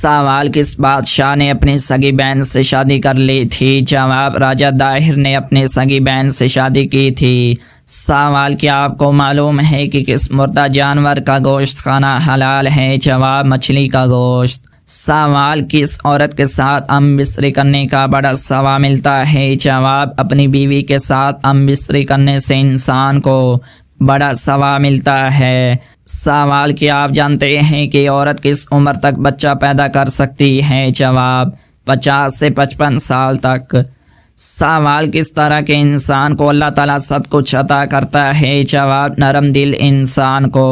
سوال: کس بادشاہ نے اپنی سگی بہن سے شادی کر لی تھی؟ جواب: راجہ داہر نے اپنی سگی بہن سے شادی کی تھی۔ سوال: کیا آپ کو معلوم ہے کہ کس مردہ جانور کا گوشت کھانا حلال ہے؟ جواب: مچھلی کا گوشت۔ سوال: کس عورت کے ساتھ ہم بستری کرنے کا بڑا ثواب ملتا ہے؟ جواب: اپنی بیوی کے ساتھ ہم بستری کرنے سے انسان کو بڑا ثواب ملتا ہے۔ سوال: کیا آپ جانتے ہیں کہ عورت کس عمر تک بچہ پیدا کر سکتی ہے؟ جواب: 50 سے 55 سال تک۔ سوال: کس طرح کے انسان کو اللہ تعالیٰ سب کچھ عطا کرتا ہے؟ جواب: نرم دل انسان کو۔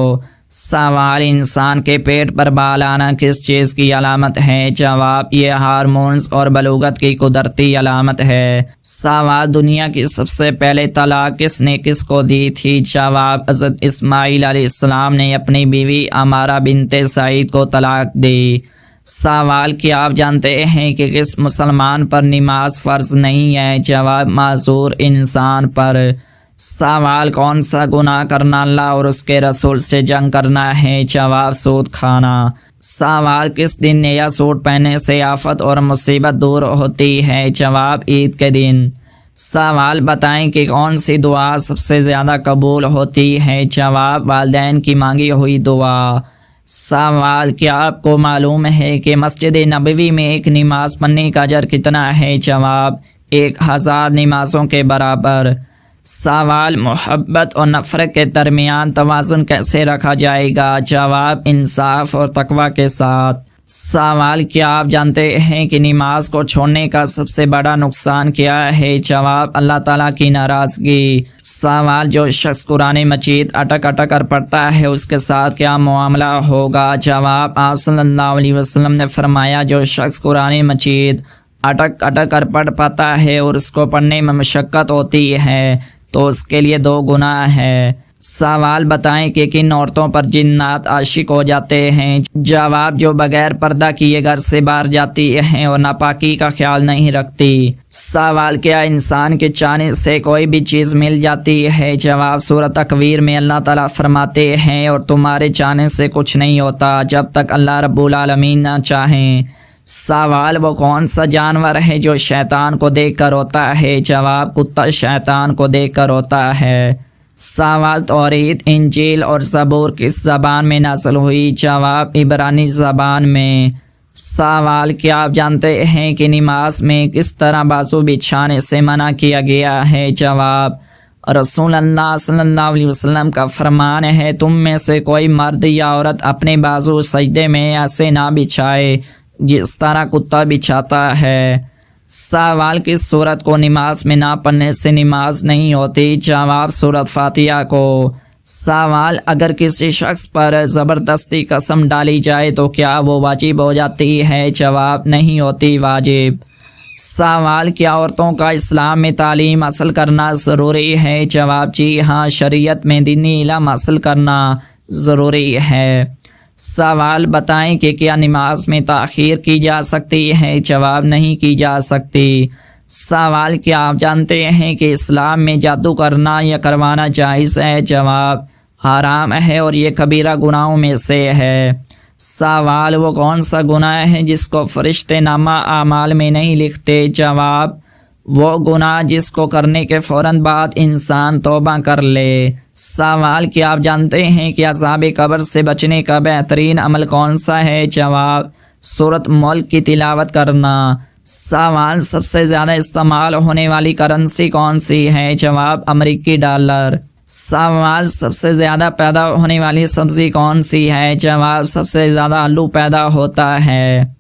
سوال: انسان کے پیٹ پر بال آنا کس چیز کی علامت ہے؟ جواب: یہ ہارمونز اور بلوغت کی قدرتی علامت ہے۔ سوال: دنیا کی سب سے پہلے طلاق کس نے کس کو دی تھی؟ جواب: حضرت اسماعیل علیہ السلام نے اپنی بیوی عمارہ بنت سعید کو طلاق دی۔ سوال: کیا آپ جانتے ہیں کہ کس مسلمان پر نماز فرض نہیں ہے؟ جواب: معذور انسان پر۔ سوال: کون سا گناہ کرنا اللہ اور اس کے رسول سے جنگ کرنا ہے؟ جواب: سود کھانا۔ سوال: کس دن نیا سوٹ پہننے سے آفت اور مصیبت دور ہوتی ہے؟ جواب: عید کے دن۔ سوال: بتائیں کہ کون سی دعا سب سے زیادہ قبول ہوتی ہے؟ جواب: والدین کی مانگی ہوئی دعا۔ سوال: کیا آپ کو معلوم ہے کہ مسجد نبوی میں ایک نماز پڑھنے کا اجر کتنا ہے؟ جواب: 1000 نمازوں کے برابر۔ سوال: محبت اور نفرت کے درمیان توازن کیسے رکھا جائے گا؟ جواب: انصاف اور تقوی کے ساتھ۔ سوال: کیا آپ جانتے ہیں کہ نماز کو چھوڑنے کا سب سے بڑا نقصان کیا ہے؟ جواب: اللہ تعالیٰ کی ناراضگی۔ سوال: جو شخص قرآن مجید اٹک اٹک کر پڑھتا ہے اس کے ساتھ کیا معاملہ ہوگا؟ جواب: آپ صلی اللہ علیہ وسلم نے فرمایا جو شخص قرآن مجید اٹک اٹک کر پڑھ پاتا ہے اور اس کو پڑھنے میں مشقت ہوتی ہے تو اس کے لیے 2 گناہ ہے۔ سوال: بتائیں کہ کن عورتوں پر جنات عاشق ہو جاتے ہیں؟ جواب: جو بغیر پردہ کیے گھر سے باہر جاتی ہیں اور ناپاکی کا خیال نہیں رکھتی۔ سوال: کیا انسان کے چاہنے سے کوئی بھی چیز مل جاتی ہے؟ جواب: سورۃ تکویر میں اللہ تعالیٰ فرماتے ہیں اور تمہارے چاہنے سے کچھ نہیں ہوتا جب تک اللہ رب العالمین نہ چاہیں۔ سوال: وہ کون سا جانور ہے جو شیطان کو دیکھ کر روتا ہے؟ جواب: کتا شیطان کو دیکھ کر روتا ہے۔ سوال: توریت، انجیل اور زبور کس زبان میں نازل ہوئی؟ جواب: عبرانی زبان میں۔ سوال: کیا آپ جانتے ہیں کہ نماز میں کس طرح بازو بچھانے سے منع کیا گیا ہے؟ جواب: رسول اللہ صلی اللہ علیہ وسلم کا فرمان ہے تم میں سے کوئی مرد یا عورت اپنے بازو سجدے میں ایسے نہ بچھائے جس طرح کتا بچھاتا ہے۔ سوال: کس سورت کو نماز میں نہ پڑھنے سے نماز نہیں ہوتی؟ جواب: سورت فاتحہ کو۔ سوال: اگر کسی شخص پر زبردستی قسم ڈالی جائے تو کیا وہ واجب ہو جاتی ہے؟ جواب: نہیں ہوتی واجب۔ سوال: کیا عورتوں کا اسلام میں تعلیم حاصل کرنا ضروری ہے؟ جواب: جی ہاں، شریعت میں دینی علم حاصل کرنا ضروری ہے۔ سوال: بتائیں کہ کیا نماز میں تاخیر کی جا سکتی ہے؟ جواب: نہیں کی جا سکتی۔ سوال: کیا آپ جانتے ہیں کہ اسلام میں جادو کرنا یا کروانا جائز ہے؟ جواب: حرام ہے اور یہ کبیرہ گناہوں میں سے ہے۔ سوال: وہ کون سا گناہ ہے جس کو فرشتے نامہ اعمال میں نہیں لکھتے؟ جواب: وہ گناہ جس کو کرنے کے فوراً بعد انسان توبہ کر لے۔ سوال: کیا آپ جانتے ہیں کہ عذاب قبر سے بچنے کا بہترین عمل کون سا ہے؟ جواب: سورۃ ملک کی تلاوت کرنا۔ سوال: سب سے زیادہ استعمال ہونے والی کرنسی کون سی ہے؟ جواب: امریکی ڈالر۔ سوال: سب سے زیادہ پیدا ہونے والی سبزی کون سی ہے؟ جواب: سب سے زیادہ آلو پیدا ہوتا ہے۔